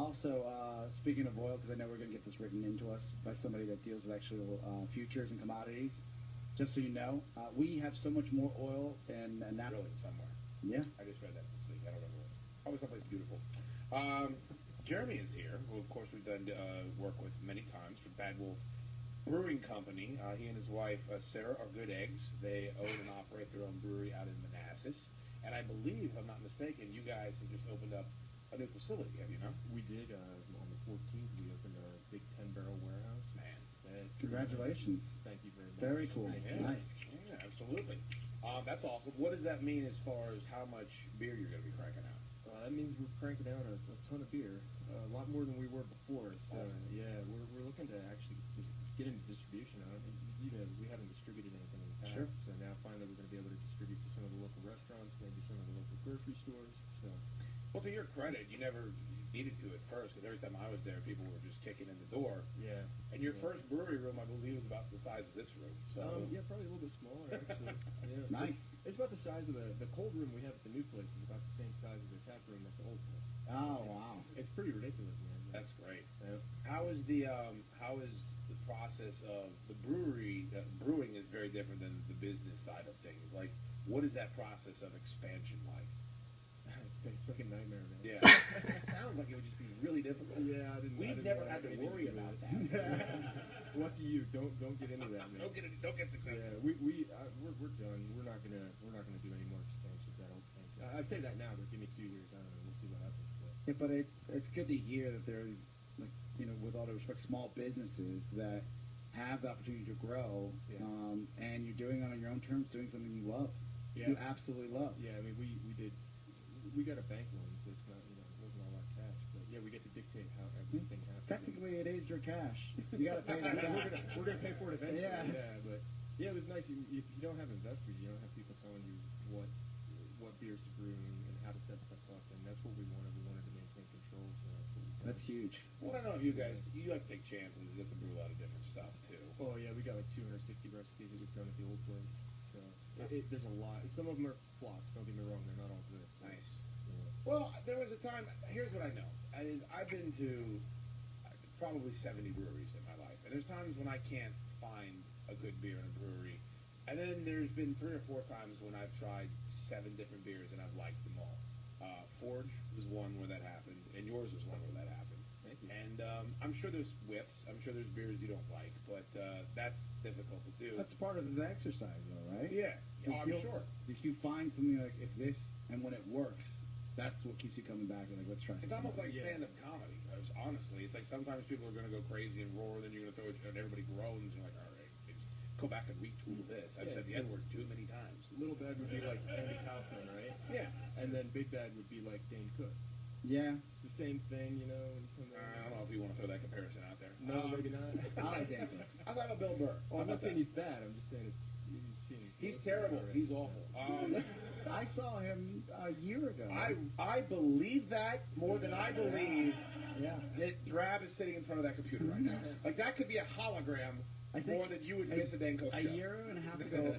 also, speaking of oil, because I know we're going to get this written into us by somebody that deals with actual futures and commodities. Just so you know, we have so much more oil and that. Really, somewhere. Yeah. I just read that this week. I don't remember where. Probably someplace beautiful. Jeremy is here, who, of course, we've done work with many times for Bad Wolf Brewing Company. He and his wife, Sarah, are good eggs. They own and operate their own brewery out in Manassas. And I believe, if I'm not mistaken, you guys have just opened up a new facility, have you not? We did. On the 14th, we opened our big 10-barrel warehouse. Man. Congratulations. Thank you very much. Very cool. Yeah. Nice. Yeah, absolutely. That's awesome. What does that mean as far as how much beer you're going to be cranking out? That means we're cranking out a ton of beer, a lot more than we were before. So, awesome. Yeah, we're looking to actually just get into distribution. We haven't distributed anything in the past. Sure. So now finally we're going to be able to distribute to some of the local restaurants, maybe some of the local grocery stores. So. Well, to your credit, you never needed to at first, because every time I was there, people were just kicking in the door. Yeah. And your first brewery room, I believe, was about the size of this room. So yeah, probably a little bit smaller, actually. Yeah. Nice. It's about the size of the cold room we have at the new place is about the same size as the tap room at the old place. Oh, wow. It's pretty ridiculous, man. that's great. Yeah. How is the process of the brewery? Brewing is very different than the business side of things. Like, what is that process of expansion like? It's like a nightmare, man. Yeah. It sounds like it would just be really difficult. Yeah, We've never had to worry about that. Lucky you. Don't get into that, man. Don't get successful. Yeah, we're done. We're not gonna do any more expansions. I don't think. I say that now, but give me 2 years. I don't know. We'll see what happens. Yeah, but it's good to hear that there's, like, with all due respect, small businesses that have the opportunity to grow, and you're doing it on your own terms, doing something you love. Yeah. You absolutely love. Yeah, I mean, we got a bank loan, so it's not, it wasn't all our cash, but yeah, we get to dictate how everything happens. Technically, it is your cash. You got to pay that. We're gonna pay for it eventually. Yes. Yeah, but yeah, it was nice. If you don't have investors, you don't have people telling you what beers to brew and how to set stuff up, and that's what we wanted. We wanted to maintain control, so that's what we've done. That's huge. Well, I don't know if you guys, you like to take chances. You have to brew a lot of different stuff, too. Oh yeah, we got like 260 recipes that we've done at the old place. So there's a lot. Some of them are flops. Don't get me wrong; they're not all good. Nice. Yeah. Well, there was a time. Here's what I know. I've been to probably 70 breweries in my life, and there's times when I can't find a good beer in a brewery, and then there's been 3 or 4 times when I've tried 7 different beers and I've liked them all. Forge was one where that happened, and yours was one where that happened. Thank you. And I'm sure there's whiffs. I'm sure there's beers you don't like, but that's difficult to do. That's part of the exercise, though, right? Yeah. Oh, I'm sure. If you find something like if this, and when it works, that's what keeps you coming back. And like, let's try. It's almost like stand-up comedy. Honestly, it's like sometimes people are going to go crazy and roar, then you're going to throw it, and everybody groans, and you're like, all right, go back and retool this. I've said the N-word too many times. Little Bad would be like Andy Kaufman, right? Yeah. And then Big Bad would be like Dane Cook. Yeah. It's the same thing, you know. I don't know if you want to throw that comparison out there. No, maybe not. I like Dan Cook. I thought about Bill Burr. Well, I'm not saying he's bad. I'm just saying he's terrible. Right. He's awful. I saw him a year ago. I believe that more than I believe that Drab is sitting in front of that computer right now. Like, that could be a hologram more than you would miss a Dan Cook show. A year and a half ago,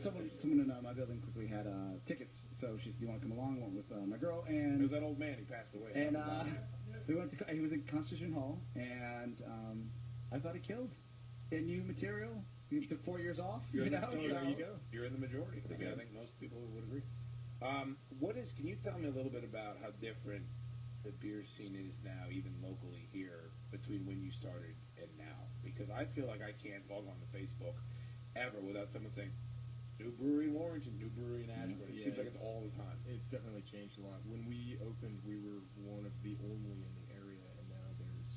someone in my building quickly had tickets, so she said, "Do you want to come along?" Went with my girl, and it was that old man. He passed away. And we went to. He was in Constitution Hall, and I thought he killed. And new material. He took 4 years off. There you go. You're in the majority. I think most people would agree. Can you tell me a little bit about how different the beer scene is now, even locally here, between when you started and now? Because I feel like I can't log on to Facebook ever without someone saying, new brewery in Warrington, new brewery in Ashburn. It seems like it's all the time. It's definitely changed a lot. When we opened, we were one of the only in the area, and now there's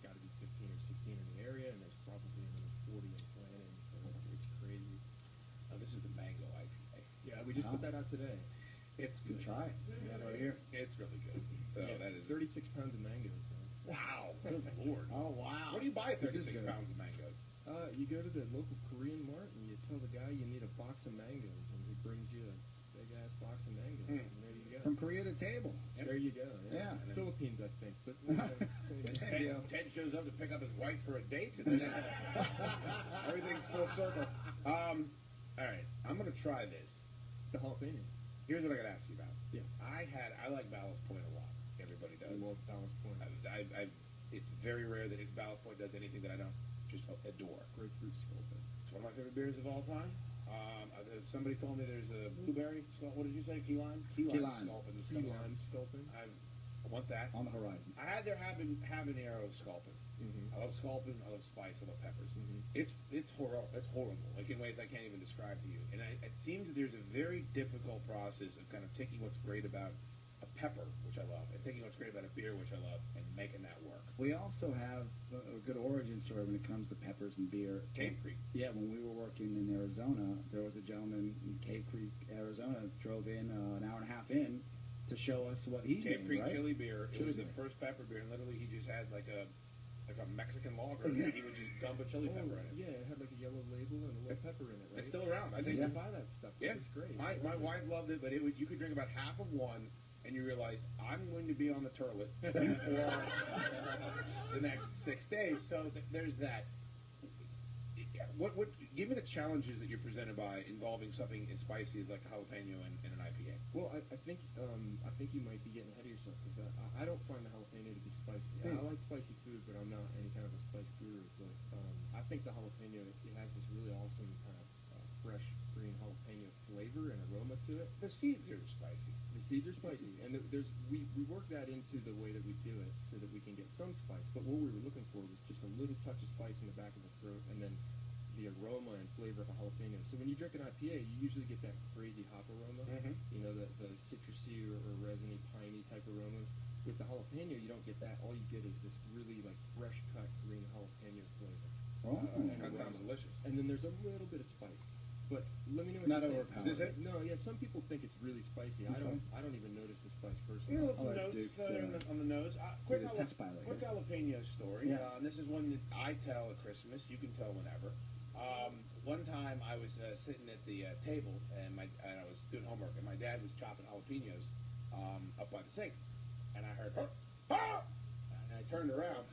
got to be 15 or 16 in the area, and there's probably another 40 in planning. So it's crazy. This is the mango IPA. Yeah, we just put that out today. It's good. Try it. Yeah, right here. It's really good. So that is 36 pounds of mangoes. Wow. Good Lord. Oh, wow. Where do you buy 36 pounds of mangoes? You go to the local Korean mart and you tell the guy you need a box of mangoes, and he brings you a big-ass box of mangoes, and there you go. From Korea to table. There you go. Yeah. Philippines, I think. But Ted shows up to pick up his wife for a date, and then everything's full circle. All right. I'm going to try this. The jalapeno. Here's what I got to ask you about. Yeah. I like Ballast Point a lot. Everybody does. I love Ballast Point. it's very rare that Ballast Point does anything that I don't just adore. Grapefruit sculpin. It's one of my favorite beers of all time. Somebody told me there's a blueberry. What did you say? Key lime. Key lime. Sculpin. That's Key coming out. lime sculpin. I want that. On the horizon. I had their habanero sculpin. Mm-hmm. I love sculpin. I love spice. I love peppers. Mm-hmm. It's horrible. It's horrible. Like in ways I can't even describe to you. And it seems that there's a very difficult process of kind of taking what's great about a pepper, which I love, and taking what's great about a beer, which I love, and making that work. We also have a good origin story when it comes to peppers and beer. Cave Creek. Yeah, when we were working in Arizona, there was a gentleman in Cave Creek, Arizona, drove in an hour and a half in to show us what he Cave made, Creek right? chili beer. It Chili was the beer. first pepper beer, and literally he just had like a Mexican lager, and he would just dump a chili pepper in it. Yeah, it had like a yellow label and a little pepper in it, right? It's still around. I I think. used to buy that stuff. Yeah, It's great. My wife loved it, but you could drink about half of one, and you realize I'm going to be on the toilet for the next 6 days. So there's that. What? Give me the challenges that you're presented by involving something as spicy as like jalapeno and an IPA. Well, I think you might be getting ahead of yourself because I don't find the jalapeno to be spicy. I like spicy food, but I'm not any kind of a spice guru. But I think the jalapeno it has this really awesome kind of fresh green jalapeno flavor and aroma to it. The seeds are spicy. The seeds are spicy, and we work that into the way that we do it so that we can get some spice. But what we were looking for was just a little touch of spice in the back of the throat, and then the aroma and flavor of a jalapeno. So when you drink an IPA, you usually get that crazy hop aroma. Mhm. You know, the citrusy or resiny, piney type aromas. With the jalapeno, you don't get that. All you get is this really like fresh cut green jalapeno flavor. Oh. And That aroma. sounds delicious. And then there's a little bit of spice. But let me know what Not you think. overpowering. Is it? No, yeah. Some people think it's really spicy. I Okay. don't even notice the spice You personally. know, I some like notes Duke's, on the nose. Quick, the test pilot quick here. jalapeno story. Yeah. And this is one that I tell at Christmas. You can tell whenever. One time I was sitting at the table and I was doing homework, and my dad was chopping jalapenos up by the sink, and I heard, "Ah!" and I turned around,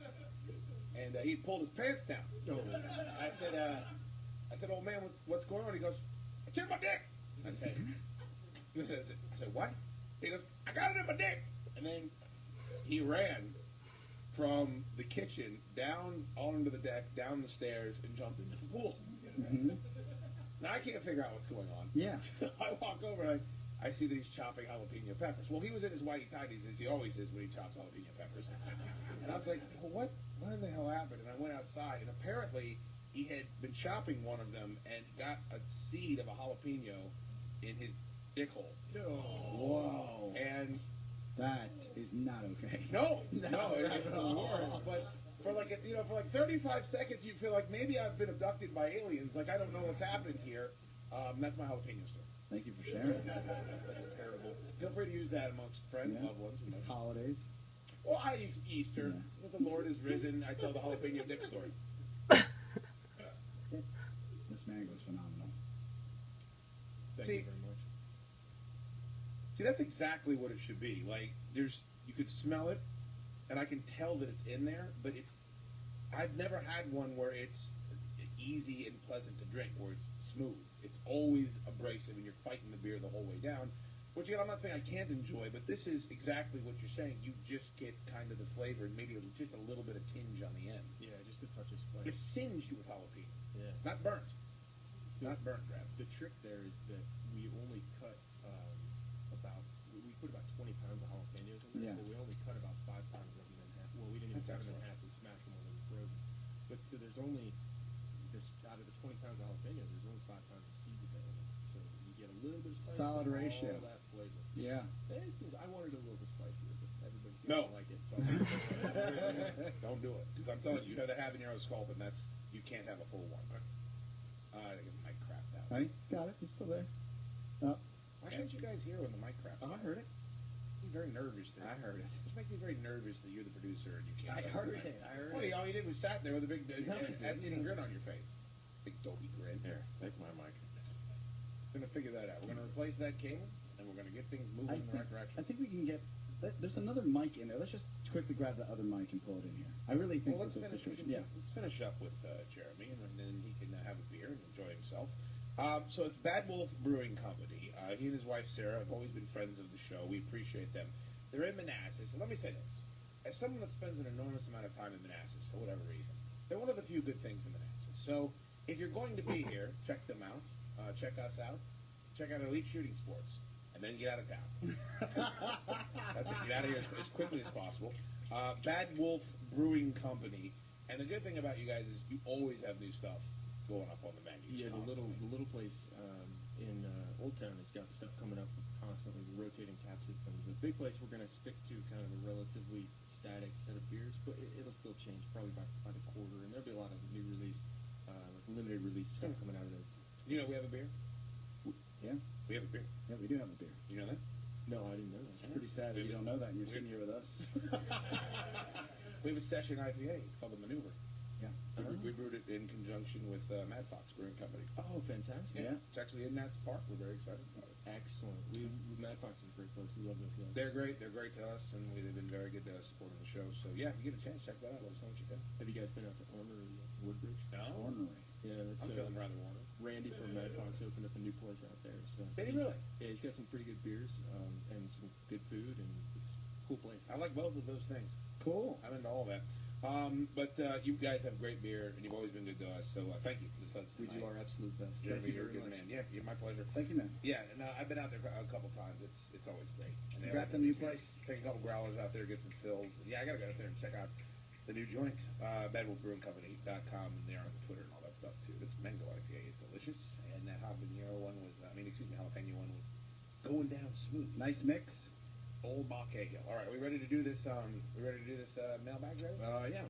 and he pulled his pants down. I said, "Old man, what's going on?" He goes, "I chewed my dick." I said, "What?" He goes, "I got it in my dick." And then he ran from the kitchen down onto the deck, down the stairs, and jumped into the pool. Mhm. Now I can't figure out what's going on. Yeah. I walk over and I see that he's chopping jalapeno peppers. Well, he was in his whitey tighties as he always is when he chops jalapeno peppers. And I was like, well, what in the hell happened? And I went outside, and apparently he had been chopping one of them and got a seed of a jalapeno in his dick hole. Whoa. And That is not okay. no, No, it's the no. worst. But for like 35 seconds, you feel like maybe I've been abducted by aliens. Like I don't know what's happened here. That's my jalapeno story. Thank you for sharing. That's terrible. Feel free to use that amongst friends, Yeah. loved ones. Holidays. Well, I use Easter. Yeah. When the Lord is risen, I tell the jalapeno dick story. This man was phenomenal. Thank See- you very much. See, that's exactly what it should be. Like, you could smell it, and I can tell that it's in there, but I've never had one where it's easy and pleasant to drink, where it's smooth. It's always abrasive, and you're fighting the beer the whole way down. Which, again, I'm not saying I can't enjoy, but this is exactly what you're saying. You just get kind of the flavor and maybe just a little bit of tinge on the end. Yeah, just a touch of spice. It's singed with jalapeno, Yeah. not burnt. Not burnt, Brad. The trick there is that we only cut we put about 20 pounds of jalapenos in there, Yeah. but we only cut about 5 pounds of them in half. Well, we didn't even That's cut them in excellent. half. We smashed them when they were frozen. But so there's out of the 20 pounds of jalapeno, there's only 5 pounds of seed that in it. So you get a little bit of spice. Solid and ratio. All that flavor. Yeah. I wanted a little bit spicier, but everybody seems No. to like it. So Don't do it, because I'm telling you, you have the habanero sculpin. You can't have a full one. I think it might crap out. Right? Got it. It's still there. Why can't you guys hear when the mic craps? Oh, I heard it. I'm very nervous. I heard it. It makes me very nervous that you're the producer and you can't. I heard it. Well, all you did was sat there with a big No, ass-eating grin on your face. Big dopey grin. Here, take my mic. We're gonna figure that out. We're gonna replace that king, and we're gonna get things moving in the right direction. I think we can get. There's another mic in there. Let's just quickly grab the other mic and pull it in here. I really think Well, let's this is a finish. situation. Yeah. Let's finish up with Jeremy, and then he can have a beer and enjoy himself. So it's Bad Wolf Brewing Company. He and his wife Sarah have always been friends of the show. We appreciate them. They're in Manassas. And let me say this: as someone that spends an enormous amount of time in Manassas for whatever reason, they're one of the few good things in Manassas. So if you're going to be here, check them out. Check us out. Check out Elite Shooting Sports, and then get out of town. That's it. Get out of here as quickly as possible. Bad Wolf Brewing Company, and the good thing about you guys is you always have new stuff going up on the menu. Yeah, the little place in Old Town has got stuff coming up constantly, the rotating tap systems. The big place we're going to stick to kind of a relatively static set of beers, but it'll still change probably by the quarter, and there'll be a lot of new release, like limited release stuff coming out of there. You know we have a beer? Yeah, We have a beer. yeah, we do have a beer. You know that? No, I didn't know that. It's pretty sad that you don't know that and you're sitting here with us. We have a session IPA. It's called the Maneuver. Yeah. We brewed it in conjunction with Mad Fox Brewing Company. Oh, fantastic. Yeah. It's actually in Nats Park. We're very excited about it. Excellent. Mad Fox is a great place. We love those guys. They're great. They're great to us, and they've been very good to us supporting the show. So, yeah, if you get a chance, check that out. Let us know what you think. Have you guys been out to Ormery, Woodbridge? No? Ornery. Yeah, that's I'm feeling rather warm. Randy from Mad Fox opened up a new place out there. So Did he really? Yeah, he's got some pretty good beers and some good food, and it's a cool place. I like both of those things. Cool. I'm into all that. But you guys have great beer, and you've always been good to us. So thank you for the suds We tonight. do our absolute best. Jeremy, Thank you you're a very good much. man. Yeah, my pleasure. Thank you, man. Yeah, and I've been out there a couple times. It's always great. And they Congrats always- on the new place. Take a couple growlers out there, get some fills. Yeah, I gotta go out there and check out the new joint, badwolfbrewingcompany.com, and they're on Twitter and all that stuff too. This mango IPA is delicious, and that jalapeno one was, jalapeno one was going down smooth. Nice mix. Old Bach Cahill. All right, we ready to do this? We ready to do this mailbag, ready? Yeah.